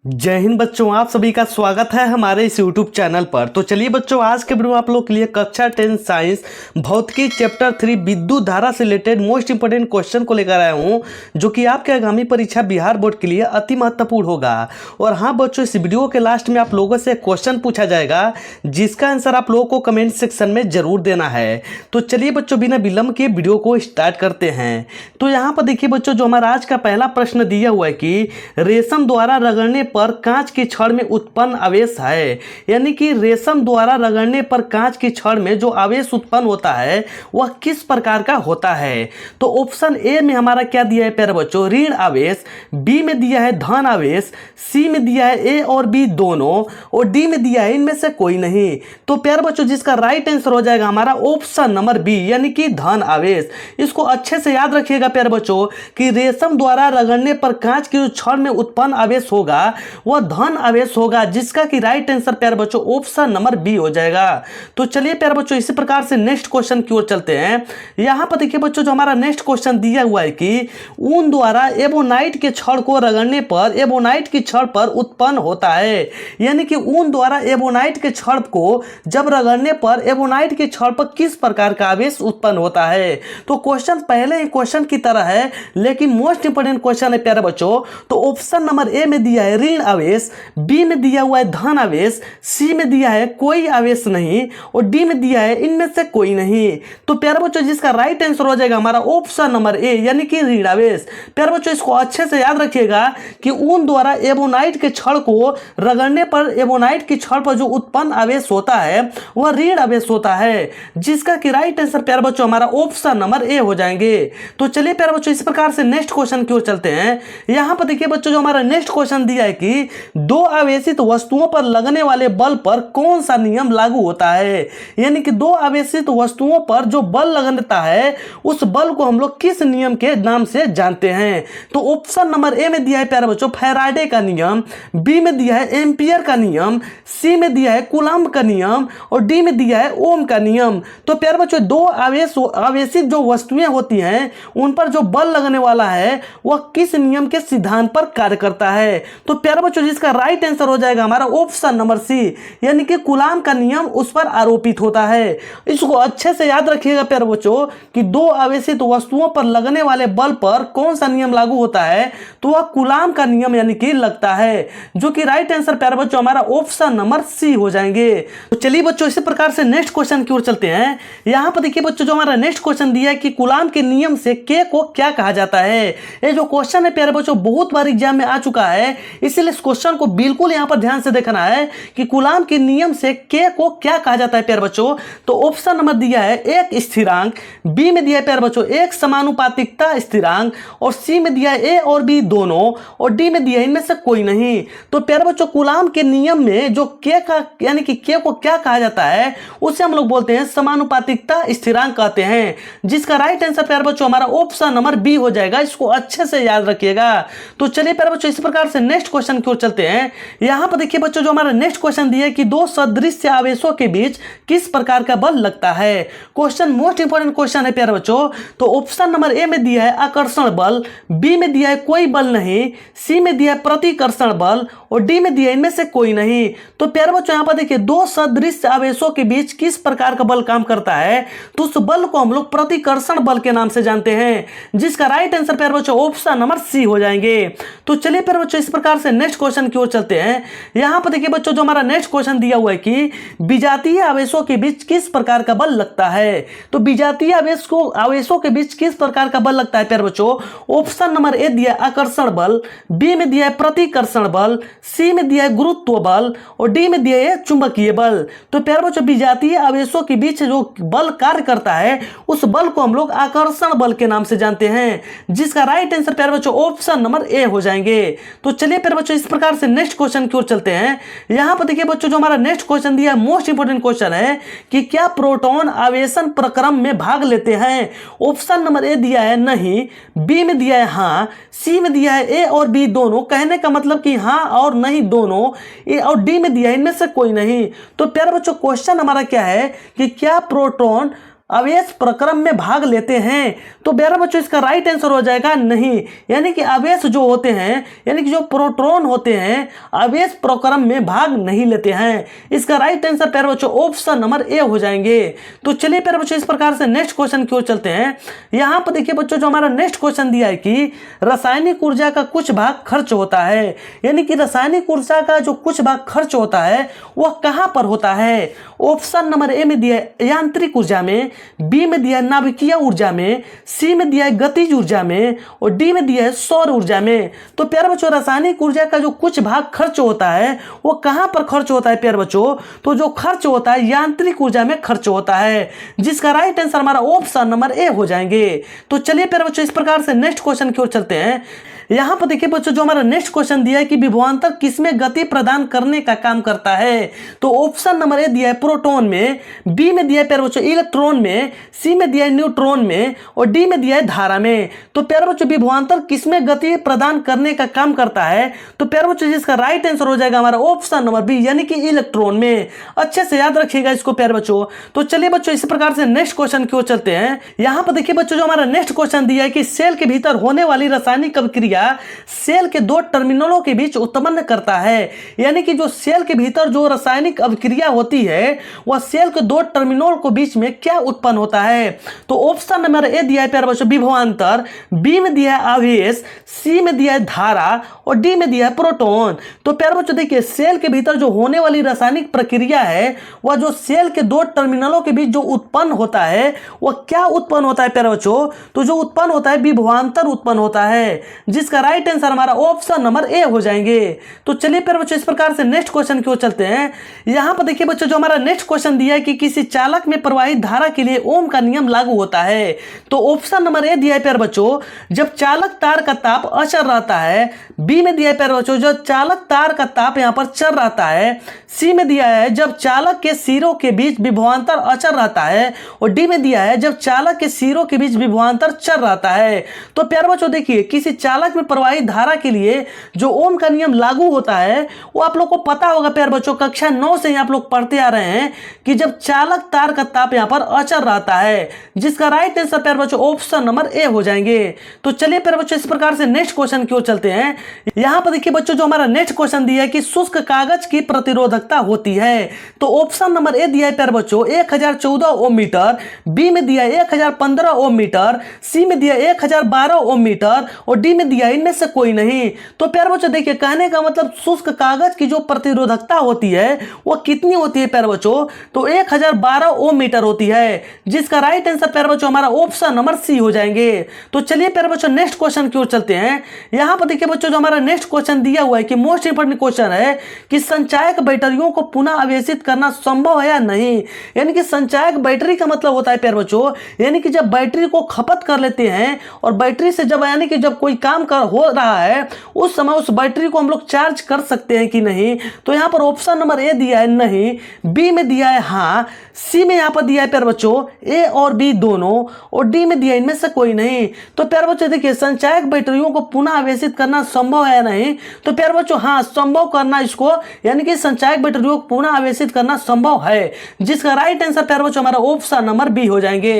जय हिंद बच्चों, आप सभी का स्वागत है हमारे इस YouTube चैनल पर। तो चलिए बच्चों, आज के वीडियो में आप लोग के लिए कक्षा 10 साइंस भौतिकी चैप्टर 3 विद्युत धारा से रिलेटेड मोस्ट इंपोर्टेंट क्वेश्चन को लेकर आया हूं, जो कि आपके आगामी परीक्षा बिहार बोर्ड के लिए अति महत्वपूर्ण होगा। और हाँ बच्चों, इस वीडियो के लास्ट में आप लोगों से क्वेश्चन पूछा जाएगा, जिसका आंसर आप लोगों को कमेंट सेक्शन में जरूर देना है। तो चलिए बच्चों, बिना विलंब के वीडियो को स्टार्ट करते हैं। तो यहाँ पर देखिए बच्चों, जो हमारा आज का पहला प्रश्न दिया हुआ है कि रेशम द्वारा रगड़ने पर कांच की छड़ में उत्पन्न आवेश है, यानी कि रेशम द्वारा रगड़ने पर कांच की छड़ में जो आवेश उत्पन्न होता है वह किस प्रकार का होता है। तो ऑप्शन ए में हमारा क्या दिया है प्यारे बच्चों, ऋण आवेश, बी में दिया है धन आवेश, सी में दिया है ए और बी दोनों, और डी में दिया है इनमें से कोई नहीं। तो प्यारे बच्चों, जिसका राइट आंसर हो जाएगा हमारा ऑप्शन नंबर बी, यानी कि धन आवेश। इसको अच्छे से याद रखिएगा प्यारे बच्चों कि रेशम द्वारा रगड़ने पर कांच की जो छड़ में उत्पन्न आवेश होगा वह धन आवेश होगा, जिसका कि राइट आंसर प्यारे बच्चों ऑप्शन नंबर बी हो जाएगा। तो चलिए प्यारे बच्चों, इसी प्रकार से नेक्स्ट क्वेश्चन की ओर चलते हैं। यहां पर देखिए बच्चों, जो हमारा नेक्स्ट क्वेश्चन दिया हुआ है कि ऊन द्वारा एबोनाइट के छड़ को रगड़ने पर एबोनाइट की छड़ पर उत्पन्न होता है, यानी कि ऊन द्वारा एबोनाइट के छड़ को जब रगड़ने पर एबोनाइट की छड़ पर किस प्रकार का आवेश उत्पन्न होता है। तो क्वेश्चन पहले ही क्वेश्चन की तरह है, लेकिन मोस्ट इंपोर्टेंट क्वेश्चन है प्यारे बच्चों। तो ऑप्शन नंबर ए में दिया है ऋण आवेश, बी में दिया हुआ है धन आवेश, सी में दिया है कोई आवेश नहीं, और डी में दिया है इनमें से कोई नहीं। तो प्यारे बच्चों, जिसका राइट आंसर हो जाएगा हमारा ऑप्शन नंबर ए, यानी कि ऋण आवेश। प्यारे बच्चों, इसको अच्छे से याद रखिएगा कि ऊन द्वारा एबोनाइट के छड़ को रगड़ने पर एबोनाइट की छड़ पर जो उत्पन्न आवेश होता है वह ऋण आवेश होता है, जिसका कि राइट आंसर प्यारे बच्चों हमारा ऑप्शन नंबर ए हो जाएंगे। तो चलिए प्यारे बच्चों, इस प्रकार से नेक्स्ट क्वेश्चन की ओर चलते हैं। यहां पर देखिए बच्चों, जो हमारा नेक्स्ट क्वेश्चन दिया है कि दो आवेशित वस्तुओं पर लगने वाले बल पर कौन सा नियम लागू होता है, यानी कि दो आवेशित वस्तुओं पर जो बल लगता है उस बल को हम लोग किस नियम के नाम से जानते हैं। तो ऑप्शन नंबर ए में दिया है प्यारे बच्चों फैराडे का नियम, बी में दिया है एम्पियर का नियम, सी में दिया है कूलम्ब का नियम, और डी में दिया है ओम का नियम। तो प्यारे बच्चों, दो आवेशित जो वस्तुएं होती हैं उन पर जो बल लगने वाला है वह किस नियम के सिद्धांत पर कार्य करता है। तो प्यारे बच्चों, जिसका राइट आंसर हो जाएगा हमारा ऑप्शन नंबर सी, यानी कि कूलम्ब का नियम उस पर आरोपित होता है। इसको अच्छे से याद रखिएगा प्यारे बच्चों कि दो आवेशित वस्तुओं पर लगने वाले बल पर कौन सा नियम लागू होता है, तो वह कूलम्ब का नियम यानी कि लगता है, जो कि राइट आंसर प्यारे बच्चों हमारा ऑप्शन नंबर सी हो जाएंगे। तो चलिए बच्चों, इसी प्रकार से नेक्स्ट क्वेश्चन की ओर चलते हैं। यहां पर देखिए बच्चों, जो हमारा नेक्स्ट क्वेश्चन दिया है कि कूलम्ब के नियम से के को क्या कहा जाता है। ये जो क्वेश्चन है प्यारे बच्चों बहुत बार एग्जाम में आ चुका है, इसलिए इस क्वेश्चन को बिल्कुल यहां पर ध्यान से देखना है कि कूलम्ब के नियम से के को क्या कहा जाता है प्यारे बच्चों। तो ऑप्शन नंबर दिया है एक स्थिरांक, बी में दिया है प्यारे बच्चों एक समानुपातिकता स्थिरांक, और सी में दिया है ए और बी दोनों, और डी में दिया है इनमें से कोई नहीं। तो प्यारे बच्चों, कूलम्ब के नियम में जो के का यानी कि के को क्या कहा जाता है उसे हम लोग बोलते हैं समानुपातिकता स्थिरांक कहते हैं, जिसका राइट आंसर प्यारे बच्चों हमारा ऑप्शन नंबर बी हो जाएगा। इसको अच्छे से याद रखिएगा। तो चलिए प्यारे बच्चों, इस प्रकार से नेक्स्ट क्वेश्चन की ओर चलते हैं। यहां पर देखिए बच्चों, जो हमारा नेक्स्ट क्वेश्चन दिया है कि दो सदृश आवेशों के बीच किस प्रकार का बल लगता है। क्वेश्चन मोस्ट इंपोर्टेंट क्वेश्चन है प्यारे बच्चों। तो ऑप्शन नंबर ए में दिया है आकर्षण बल, बी में दिया है कोई बल नहीं, सी में दिया है प्रतिकर्षण बल, और डी में दिया है इनमें से कोई नहीं। तो प्यारे बच्चों, यहां पर देखिए दो सदृश आवेशों के बीच किस प्रकार का बल काम करता है, तो उस बल को हम लोग प्रतिकर्षण बल के नाम से जानते हैं, जिसका राइट आंसर प्यारे बच्चों ऑप्शन नंबर सी हो जाएंगे। तो चलिए प्यारे बच्चों, इस प्रकार से नेक्स्ट क्वेश्चन की ओर चलते हैं। यहां पर देखिए बच्चों, जो हमारा नेक्स्ट क्वेश्चन दिया हुआ है कि विजातीय आवेशों के बीच किस प्रकार का बल लगता है। तो विजातीय आवेशों के बीच किस प्रकार का बल लगता है प्यारे बच्चों। ऑप्शन नंबर ए दिया है आकर्षण बल, बी में दिया है प्रतिकर्षण बल, सी में दिया है गुरुत्व बल, और डी में दिया है चुंबकीय बल। तो प्यारे बच्चों, विजातीय आवेशों के बीच जो बल कार्य करता है उस बल को हम लोग आकर्षण बल के नाम से जानते हैं, जिसका राइट आंसर प्यारे बच्चों ऑप्शन नंबर ए हो जाएंगे। तो चलिए प्यारे बच्चों, इस प्रकार से नेक्स्ट क्वेश्चन की ओर चलते हैं। यहां पर देखिए बच्चों, जो हमारा नेक्स्ट क्वेश्चन दिया है मोस्ट इंपोर्टेंट क्वेश्चन है कि क्या प्रोटॉन आवेशन प्रक्रम में भाग लेते हैं। ऑप्शन नंबर ए दिया है नहीं, बी में दिया है हां, सी में दिया है ए और बी दोनों, कहने का मतलब कि हां और नहीं दोनों, ए और डी में दिया है इनमें से कोई नहीं। तो प्यारे बच्चों, क्वेश्चन हमारा क्या है कि क्या प्रोटॉन अवयस प्रक्रम में भाग लेते हैं। तो प्यारे बच्चों इसका राइट आंसर हो जाएगा नहीं, यानी कि अवयस जो होते हैं यानी कि जो प्रोटॉन होते हैं अवयस प्रक्रम में भाग नहीं लेते हैं। इसका राइट आंसर प्यारे बच्चों ऑप्शन नंबर ए हो जाएंगे। तो चलिए प्यारे बच्चों इस प्रकार से नेक्स्ट क्वेश्चन की ओर चलते हैं। यहां पर देखिए बच्चों जो हमारा नेक्स्ट क्वेश्चन दिया है कि रासायनिक ऊर्जा का कुछ भाग खर्च होता है, यानी कि रासायनिक ऊर्जा का जो कुछ भाग खर्च होता है वह कहां पर होता है। ऑप्शन नंबर ए में दिया है यांत्रिक ऊर्जा में, बी में दिया है नाभिकीय ऊर्जा में, सी में दिया है गतिज ऊर्जा में और डी में दिया है सौर ऊर्जा में। तो प्यारे बच्चों रासायनिक ऊर्जा का जो कुछ भाग खर्च होता है वो कहां पर खर्च होता है प्यारे बच्चों, तो जो खर्च होता है यांत्रिक ऊर्जा में खर्च होता है, जिसका राइट आंसर हमारा ऑप्शन नंबर ए हो जाएंगे। तो चलिए प्यारे बच्चों इस प्रकार से नेक्स्ट क्वेश्चन की ओर चलते हैं। यहां पर देखिए बच्चों जो हमारा नेक्स्ट क्वेश्चन दिया है कि विभवांतर किसमें गति प्रदान करने का काम करता है। तो ऑप्शन नंबर ए दिया है प्रोटॉन में, बी में दिया है प्यारे बच्चों इलेक्ट्रॉन में, सी में दिया है न्यूट्रॉन में और डी में दिया है धारा में। तो प्यारे बच्चों विभवांतर किसमें गति प्रदान करने का काम करता है, तो प्यारे बच्चों जिसका राइट आंसर हो जाएगा हमारा ऑप्शन नंबर बी यानी कि इलेक्ट्रॉन में। अच्छे से याद रखिएगा इसको प्यारे बच्चों। तो चलिए बच्चों इस प्रकार से नेक्स्ट क्वेश्चन की ओर चलते हैं। यहां पर देखिए बच्चों जो हमारा नेक्स्ट क्वेश्चन दिया है कि सेल के भीतर होने वाली रासायनिक अभिक्रिया सेल के दो टर्मिनलों के बीच उत्पन्न करता है, यानी कि जो सेल के भीतर जो रासायनिक अभिक्रिया होती है वह सेल के दो टर्मिनल के बीच में क्या उत्पन्न होता है। तो ऑप्शन नंबर ए दिया है प्यारे बच्चों विभवांतर, बी में दिया है आवेश, सी में दिया है धारा और डी में दिया है प्रोटॉन। तो प्यारे बच्चों देखिए सेल के भीतर जो होने वाली रासायनिक प्रक्रिया है वह जो सेल के दो टर्मिनलों के बीच जो उत्पन्न होता है वह क्या उत्पन्न होता है प्यारे बच्चों, तो जो उत्पन्न होता है विभवांतर उत्पन्न होता है, जिसका राइट आंसर हमारा ऑप्शन नंबर ए हो जाएंगे। तो चलिए प्यारे बच्चों इस प्रकार से नेक्स्ट क्वेश्चन की ओर चलते हैं। यहां पर देखिए बच्चों जो हमारा नेक्स्ट क्वेश्चन दिया है कि किसी चालक में प्रवाहित धारा के लिए ओम का नियम लागू होता है। तो ऑप्शन नंबर ए दिया है प्यारे बच्चों जब चालक तार का ताप अचर रहता है, बी में दिया है प्यारे बच्चों जब चालक तार का ताप यहां पर चर रहता है, सी में दिया है जब चालक के सिरों के बीच विभवांतर अचर रहता है और डी में दिया है जब चालक के सिरों के बीच विभवांतर चर रहता है। तो प्यारे बच्चों देखिए किसी चालक में प्रवाहित धारा के लिए जो ओम का नियम लागू होता है वो आप लोग को पता होगा प्यारे बच्चों, कक्षा 9 से आप लोग पढ़ते आ रहे हैं कि जब चालक तार का ताप यहां पर अचर रहता है, जिसका राइट आंसर प्यारे बच्चों ऑप्शन नंबर ए हो जाएंगे। तो चलिए प्यारे बच्चों इस प्रकार से नेक्स्ट क्वेश्चन की ओर चलते हैं। यहां पर देखिए बच्चों जो हमारा नेक्स्ट क्वेश्चन दिया है कि शुष्क कागज की प्रतिरोधकता होती है। तो ऑप्शन नंबर ए दिया है प्यारे बच्चों 1014 ओम मीटर, बी में दिया है 1015 ओम मीटर, सी में दिया है 1012 ओम मीटर और डी में दिया इनमें से कोई नहीं। तो प्यारे बच्चों देखिए कहने का मतलब शुष्क कागज की जो प्रतिरोधकता होती है वो कितनी होती है प्यारे बच्चों, तो 1012 ओम मीटर होती है, जिसका राइट आंसर प्यारे बच्चों हमारा ऑप्शन नंबर सी हो जाएंगे। तो चलिए प्यारे बच्चों नेक्स्ट क्वेश्चन की ओर चलते हैं। यहां पर देखिए बच्चों जो हमारा नेक्स्ट क्वेश्चन दिया हुआ है कि मोस्ट इंपोर्टेंट क्वेश्चन है कि संचायक बैटरियों को पुनः आवेशित करना संभव है या नहीं। यानी कि संचायक बैटरी का मतलब होता है प्यारे बच्चों यानी कि जब बैटरी को खपत कर लेते हैं और बैटरी से जब यानी कि जब कोई काम कर हो रहा है उस समय उस बैटरी को हम लोग चार्ज कर सकते हैं कि नहीं। तो यहाँ पर ऑप्शन नंबर ए दिया है नहीं, बी में दिया है हाँ, सी में यहाँ पर दिया है प्यारे बच्चों ए और बी दोनों और डी में दिया है इनमें से कोई नहीं। तो प्यारे बच्चों देखिए संचायक बैटरियों को पुनः आवेशित करना संभव है या नहीं, तो प्यारे बच्चों हाँ संभव करना इसको यानी कि संचायक बैटरियों को पुनः आवेशित करना संभव है, जिसका राइट आंसर प्यारे बच्चों हमारा ऑप्शन नंबर बी हो जाएंगे।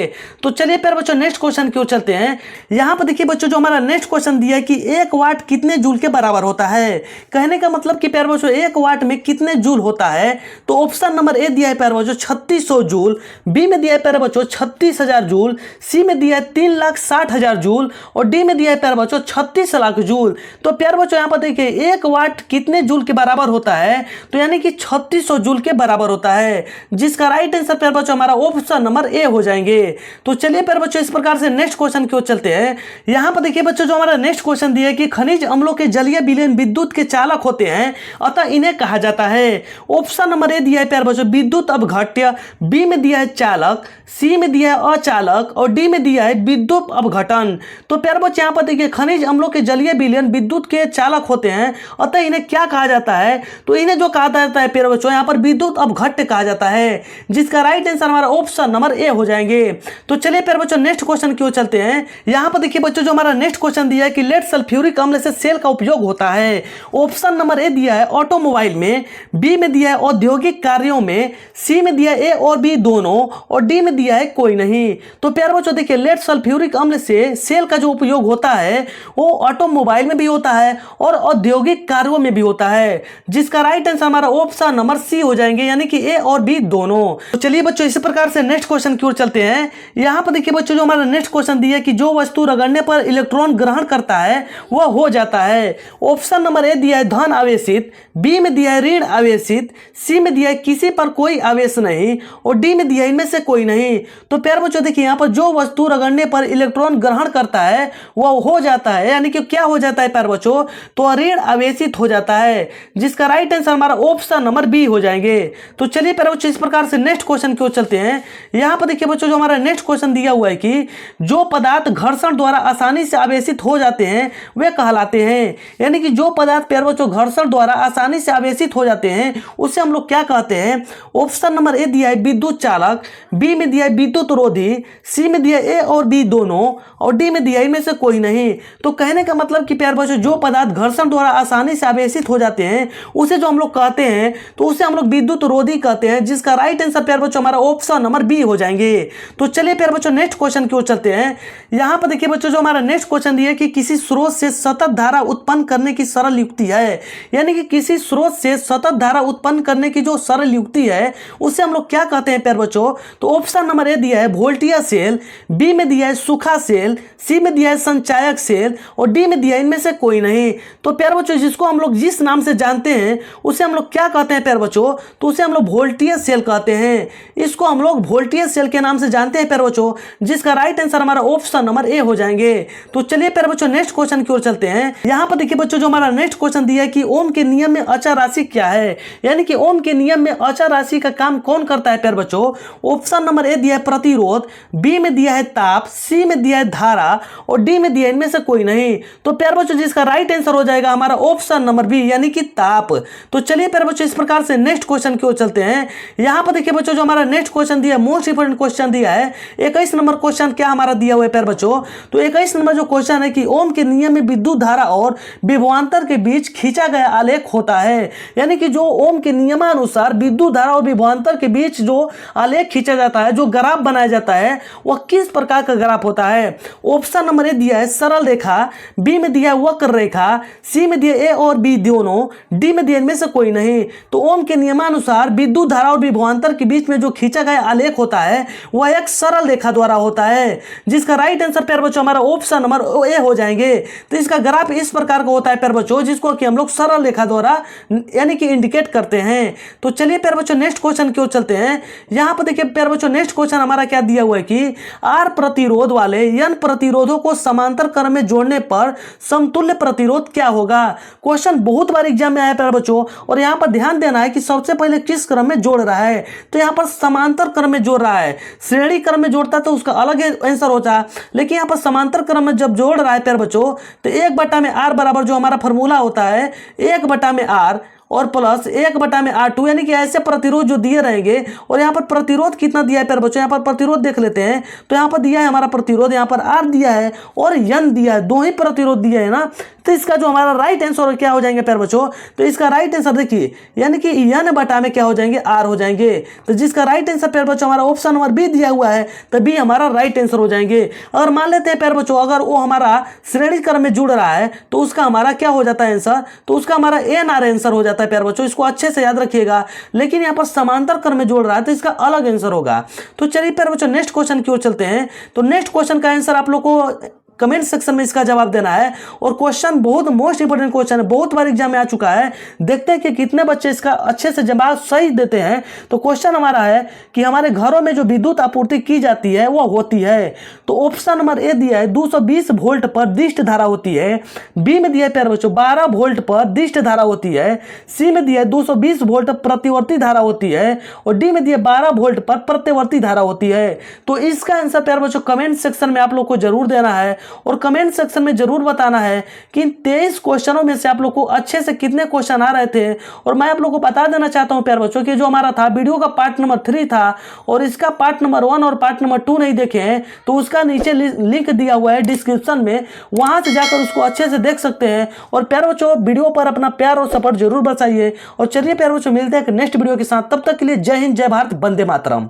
तो चलिए प्यारे बच्चों नेक्स्ट क्वेश्चन की ओर चलते हैं। यहाँ पर देखिए बच्चों जो हमारा नेक्स्ट क्वेश्चन दिया है कि 1 वाट कितने जूल के बराबर होता है। कहने का मतलब कि प्यारे बच्चों 1 वाट में कितने जूल होता है। तो ऑप्शन नंबर ए दिया है प्यारे बच्चों 3600 जूल, बी में दिया है प्यारे बच्चों 36,000 जूल, सी में दिया है 3,60,000 जूल और डी में दिया है प्यारे बच्चों 36 लाख जूल। तो प्यारे बच्चों यहाँ पर देखिए 1 वाट कितने जूल के बराबर होता है, तो यानी कि 3600 जूल के बराबर होता है, जिसका राइट आंसर प्यारे बच्चों हमारा ऑप्शन नंबर ए हो जाएंगे। तो चलिए प्यारे बच्चों इस प्रकार से नेक्स्ट क्वेश्चन की ओर चलते हैं। यहाँ पर देखिए बच्चों जो हमारा नेक्स्ट क्वेश्चन दिया है कि खनिज अम्लों के जलीय विलयन विद्युत के चालक होते हैं, अतः इन्हें कहा जाता है। ऑप्शन नंबर ए दिया है प्यारे बच्चों विद्युत अपघट्य, बी में दिया है चालक, सी में दिया है अचालक और डी में दिया है विद्युत अपघटन। तो प्यारे बच्चों यहाँ पर देखिए खनिज अम्लों के जलीय विलयन विद्युत के चालक होते हैं, अतः इन्हें क्या कहा जाता है, तो इन्हें जो कहा जाता है प्यारे बच्चों यहाँ पर विद्युत अपघट्य कहा जाता है, जिसका राइट आंसर हमारा ऑप्शन नंबर ए हो जाएंगे। तो चलिए प्यारे बच्चों नेक्स्ट क्वेश्चन की ओर चलते हैं। यहाँ पर देखिए बच्चों जो हमारा नेक्स्ट क्वेश्चन दिया है कि लेट सल्फ्यूरिक अम्ल से सेल का उपयोग होता है? ऑप्शन नंबर ए दिया है ऑटोमोबाइल में, बी में दिया है औद्योगिक कार्यों में, सी में दिया है ए और बी दोनों, और डी में दिया है कोई नहीं। तो प्यारे बच्चों देखिए, लेड सल्फ्यूरिक अम्ल से सेल का जो उपयोग होता है वो ऑटोमोबाइल में भी होता है और औद्योगिक कार्यों में भी होता है, जिसका राइट आंसर हमारा ऑप्शन नंबर सी हो जाएंगे, यानी कि ए और बी दोनों। तो चलिए बच्चों, इसी प्रकार से नेक्स्ट क्वेश्चन की ओर चलते हैं। यहाँ पर देखिए बच्चों, जो हमारा नेक्स्ट क्वेश्चन दिया है कि जो वस्तु रगड़ने पर इलेक्ट्रॉन ग्रहण करता है वह हो जाता है। ऑप्शन नंबर ए दिया है धन आवेशित, बी में दिया है ऋण आवेशित, सी में दिया है किसी पर कोई आवेश नहीं, और डी में दिया है इनमें से कोई नहीं। तो प्यारे बच्चों देखिए, यहाँ पर जो वस्तु रगड़ने पर इलेक्ट्रॉन ग्रहण करता है वह हो जाता है, यानी कि क्या हो जाता है प्यारे बच्चों, तो ऋण आवेशित हो जाता है, जिसका राइट आंसर हमारा ऑप्शन नंबर बी हो जाएंगे। तो चलिए प्यारे बच्चों, इस प्रकार से नेक्स्ट क्वेश्चन की ओर चलते हैं। यहाँ पर देखिए बच्चों, जो हमारा नेक्स्ट क्वेश्चन दिया हुआ है कि जो पदार्थ घर्षण द्वारा आसानी से आवेशित हो जाते हैं वे कहलाते हैं, यानी कि जो पदार्थ प्यारे बच्चों घर्षण द्वारा आसानी से आवेशित हो जाते हैं उसे हम लोग क्या कहते हैं। ऑप्शन नंबर ए दिया है विद्युत चालक, बी में दिया है विद्युत रोधी, सी में दिया है ए और बी दोनों, और डी में दिया है इनमें से कोई नहीं। तो कहने का मतलब कि प्यारे बच्चों, जो पदार्थ घर्षण द्वारा आसानी से आवेशित हो जाते हैं उसे जो हम लोग कहते हैं तो उसे हम लोग विद्युत रोधी कहते हैं, जिसका राइट आंसर प्यारे बच्चों हमारा ऑप्शन नंबर बी हो जाएंगे। तो चलिए प्यारे बच्चों, नेक्स्ट क्वेश्चन की ओर चलते हैं। यहाँ पर देखिए बच्चों, जो हमारा नेक्स्ट क्वेश्चन दिया है कि किसी स्रोत से सतत धारा उत्पन्न करने की सरल युक्ति है, यानी कि किसी स्रोत से सतत धारा उत्पन्न करने की जो सरल युक्ति है उसे हम लोग क्या कहते हैं प्यारे बच्चों। तो ऑप्शन नंबर ए दिया है वोल्टिया सेल, बी में दिया है सूखा सेल, सी में दिया है संचायक सेल, और डी में दिया है इनमें से कोई नहीं। तो प्यारे बच्चों, जिसको हम लोग जिस नाम से जानते हैं उसे हम लोग क्या कहते हैं प्यारे बच्चों, तो उसे हम लोग वोल्टिया सेल कहते हैं। इसको हम लोग वोल्टिया सेल के नाम से जानते हैं प्यारे बच्चों, जिसका राइट आंसर हमारा ऑप्शन नंबर ए हो जाएंगे। तो चलिए प्यारे बच्चों, नेक्स्ट क्वेश्चन की ओर चलते हैं। यहाँ पर देखिए बच्चों, जो हमारा नेक्स्ट क्वेश्चन दिया है कि ओम के नियम में अचर राशि क्या है, यानी कि ओम के नियम में अचर राशि का काम कौन करता है प्यारे बच्चों। ऑप्शन नंबर ए दिया है प्रतिरोध, बी में दिया है ताप, सी में दिया है धारा, और डी में दिया है इनमें से कोई नहीं। तो प्यारे बच्चों, जिसका राइट आंसर हो जाएगा हमारा ऑप्शन नंबर बी, यानी कि ताप। तो चलिए प्यारे बच्चों, इस प्रकार से नेक्स्ट क्वेश्चन की ओर चलते हैं। यहाँ पर देखिए बच्चों, जो हमारा नेक्स्ट क्वेश्चन दिया है मोस्ट इंपोर्टेंट क्वेश्चन दिया है 21 नंबर क्वेश्चन क्या हमारा दिया हुआ है प्यारे बच्चों। तो 21 नंबर जो क्वेश्चन है कि ओम के नियम में विद्युत धारा और विभवांतर के बीच खींचा गया आलेख होता है, यानी कि जो ओम के नियमानुसार विद्युत धारा और विभवांतर के बीच जो आलेख खींचा जाता है, जो ग्राफ बनाया जाता है, वह किस प्रकार का ग्राफ होता है। ऑप्शन नंबर ए दिया है सरल रेखा, बी में दिया है वक्र रेखा, सी में दिया ए और बी दोनों, डी में दिया इनमें से कोई नहीं। तो ओम के नियमानुसार विद्युत धारा और विभवांतर के बीच में जो खींचा गया आलेख होता है वह एक सरल रेखा द्वारा होता है, जिसका राइट आंसर प्यारे बच्चों हमारा ऑप्शन नंबर ए हो जाएंगे। तो इसका ग्राफ इस प्रकार का होता है प्यारे बच्चों, जिसको कि हम लोग सरल रेखा द्वारा यानी कि इंडिकेट करते हैं। तो चलिए प्यारे बच्चों, नेक्स्ट क्वेश्चन की ओर चलते हैं। यहाँ पर देखिए प्यारे बच्चों, नेक्स्ट क्वेश्चन हमारा क्या दिया हुआ है कि आर प्रतिरोध वाले एन प्रतिरोधों को समांतर क्रम में जोड़ने पर समतुल्य प्रतिरोध क्या होगा। क्वेश्चन बहुत बार एग्जाम में आया प्यारे बच्चों, और यहाँ पर ध्यान देना है कि सबसे पहले किस क्रम में जोड़ रहा है। तो यहाँ पर समांतर क्रम में जोड़ रहा है, श्रेणी क्रम में जोड़ता तो उसका अलग आंसर होता, लेकिन यहाँ पर समांतर क्रम में जब जोड़ रहा है प्यारे बच्चों, तो 1/r बराबर जो हमारा फॉर्मूला होता है 1/r और प्लस 1/r2, यानी कि ऐसे प्रतिरोध जो दिए रहेंगे। और यहाँ पर प्रतिरोध कितना दिया है प्यारे बच्चों, यहाँ पर प्रतिरोध देख लेते हैं। तो यहाँ पर दिया है हमारा प्रतिरोध, यहाँ पर R दिया है और N दिया है, दो ही प्रतिरोध दिया है ना। तो इसका जो हमारा राइट आंसर क्या हो जाएंगे प्यारे बच्चों, तो इसका राइट आंसर देखिए, यानी कि N बटा में क्या हो जाएंगे, R हो जाएंगे। तो जिसका राइट आंसर प्यारे बच्चों हमारा ऑप्शन नंबर बी दिया हुआ है, तो बी हमारा राइट आंसर हो जाएंगे। अगर मान लेते हैं प्यारे बच्चों, अगर वो हमारा श्रेणी क्रम में जुड़ रहा है तो उसका हमारा क्या हो जाता है आंसर, तो उसका हमारा NR आंसर हो जाता है प्यारे बच्चों। इसको अच्छे से याद रखिएगा। लेकिन यहाँ पर समांतर क्रम में जोड़ रहा है तो इसका अलग आंसर होगा। तो चलिए प्यारे बच्चों, नेक्स्ट क्वेश्चन की ओर चलते हैं। तो नेक्स्ट क्वेश्चन का आंसर आप लोग को कमेंट सेक्शन में इसका जवाब देना है। और क्वेश्चन बहुत मोस्ट इंपोर्टेंट क्वेश्चन है, बहुत बार एग्जाम में आ चुका है। देखते हैं कि कितने बच्चे इसका अच्छे से जवाब सही देते हैं। तो क्वेश्चन हमारा है कि हमारे घरों में जो विद्युत आपूर्ति की जाती है वो होती है। तो ऑप्शन नंबर ए दिया है 220 वोल्ट पर दिष्ट धारा होती है, बी में दिया है प्यारे बच्चों 12 वोल्ट पर दिष्ट धारा होती है, सी में दिया है 220 वोल्ट प्रतिवर्ती धारा होती है, और डी में दिया 12 वोल्ट पर प्रत्यवर्ती धारा होती है। तो इसका आंसर प्यारे बच्चों कमेंट सेक्शन में आप लोग को जरूर देना है। और कमेंट सेक्शन में जरूर बताना है कि इन 23 क्वेश्चनों में से आप लोग को अच्छे से कितने क्वेश्चन आ रहे थे। और मैं आप लोग को बता देना चाहता हूं प्यारे बच्चों कि जो हमारा था वीडियो का पार्ट नंबर 3 था और इसका पार्ट नंबर 1 और पार्ट नंबर 2 नहीं देखे हैं तो उसका नीचे लिंक दिया हुआ है डिस्क्रिप्शन में, वहां से जाकर उसको अच्छे से देख सकते हैं। और प्यारे बच्चों वीडियो पर अपना प्यार और सपोर्ट जरूर बताइए। और चलिए प्यारे बच्चों मिलते हैं नेक्स्ट वीडियो के साथ, तब तक के लिए जय हिंद, जय भारत, वंदे मातरम।